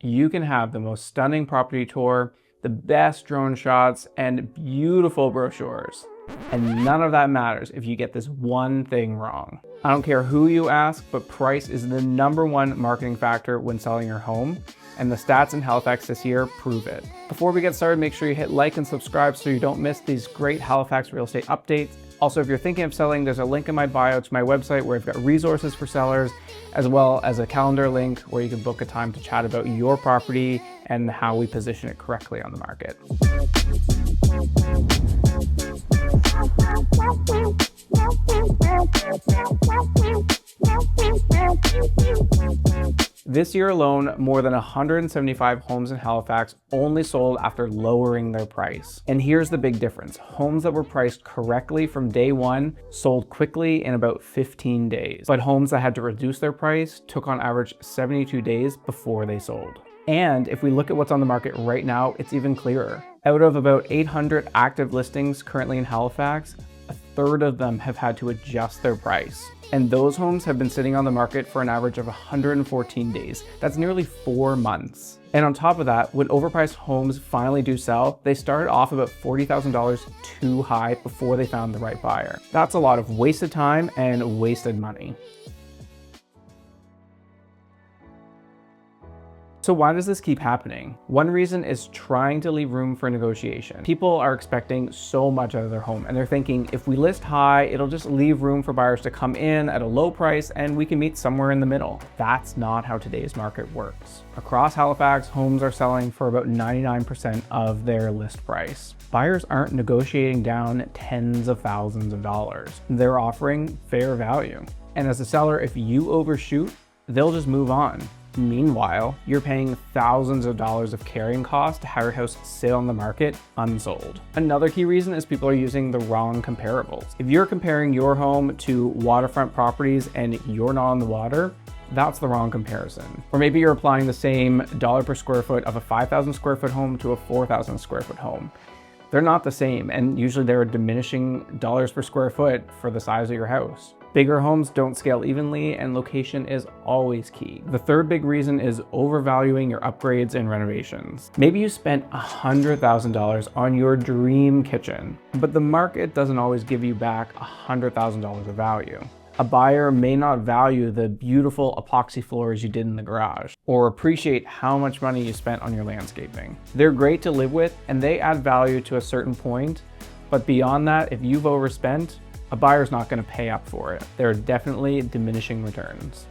You can have the most stunning property tour, the best drone shots, and beautiful brochures. And none of that matters if you get this one thing wrong. I don't care who you ask, but price is the #1 marketing factor when selling your home, and the stats in Halifax this year prove it. Before we get started, make sure you hit like and subscribe so you don't miss these great Halifax real estate updates. Also, if you're thinking of selling, there's a link in my bio to my website where I've got resources for sellers, as well as a calendar link where you can book a time to chat about your property and how we position it correctly on the market. This year alone, more than 175 homes in Halifax only sold after lowering their price. And here's the big difference. Homes that were priced correctly from day one sold quickly in about 15 days. But homes that had to reduce their price took on average 72 days before they sold. And if we look at what's on the market right now, it's even clearer. Out of about 800 active listings currently in Halifax, a third of them have had to adjust their price. And those homes have been sitting on the market for an average of 114 days. That's nearly 4 months. And on top of that, when overpriced homes finally do sell, they started off about $40,000 too high before they found the right buyer. That's a lot of wasted time and wasted money. So why does this keep happening? One reason is trying to leave room for negotiation. People are expecting so much out of their home and they're thinking if we list high, it'll just leave room for buyers to come in at a low price and we can meet somewhere in the middle. That's not how today's market works. Across Halifax, homes are selling for about 99% of their list price. Buyers aren't negotiating down tens of thousands of dollars. They're offering fair value. And as a seller, if you overshoot, they'll just move on. Meanwhile, you're paying thousands of dollars of carrying costs to have your house sit on the market unsold. Another key reason is people are using the wrong comparables. If you're comparing your home to waterfront properties and you're not on the water, that's the wrong comparison. Or maybe you're applying the same dollar per square foot of a 5,000 square foot home to a 4,000 square foot home. They're not the same, and usually they're diminishing dollars per square foot for the size of your house. Bigger homes don't scale evenly, and location is always key. The third big reason is overvaluing your upgrades and renovations. Maybe you spent $100,000 on your dream kitchen, but the market doesn't always give you back $100,000 of value. A buyer may not value the beautiful epoxy floors you did in the garage, or appreciate how much money you spent on your landscaping. They're great to live with, and they add value to a certain point, but beyond that, if you've overspent, a buyer's not going to pay up for it. There are definitely diminishing returns.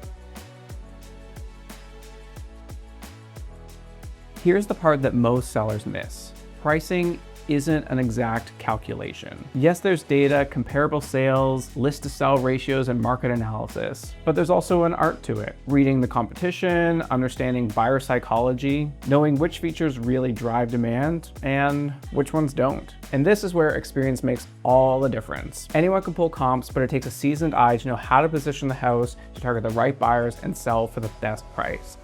Here's the part that most sellers miss. Pricing isn't an exact calculation. Yes, there's data, comparable sales, list to sell ratios, and market analysis, but there's also an art to it. Reading the competition, understanding buyer psychology, knowing which features really drive demand and which ones don't. And this is where experience makes all the difference. Anyone can pull comps, but it takes a seasoned eye to know how to position the house to target the right buyers and sell for the best price.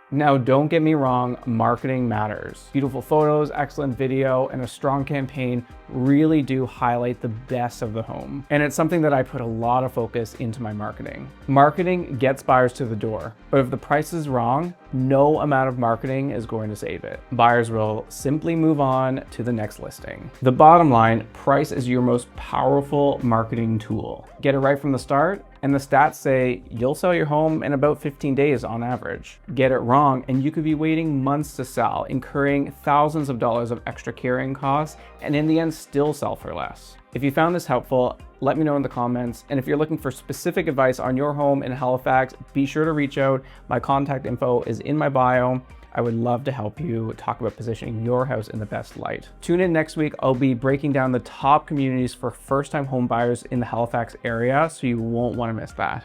Now, don't get me wrong, marketing matters. Beautiful photos, excellent video, and a strong campaign really do highlight the best of the home. And it's something that I put a lot of focus into my marketing. Marketing gets buyers to the door, but if the price is wrong, no amount of marketing is going to save it. Buyers will simply move on to the next listing. The bottom line, price is your most powerful marketing tool. Get it right from the start, and the stats say you'll sell your home in about 15 days on average. Get it wrong, and you could be waiting months to sell, incurring thousands of dollars of extra carrying costs, and in the end still sell for less. If you found this helpful, let me know in the comments. And if you're looking for specific advice on your home in Halifax, be sure to reach out. My contact info is in my bio. I would love to help you talk about positioning your house in the best light. Tune in next week. I'll be breaking down the top communities for first-time home buyers in the Halifax area, so you won't want to miss that.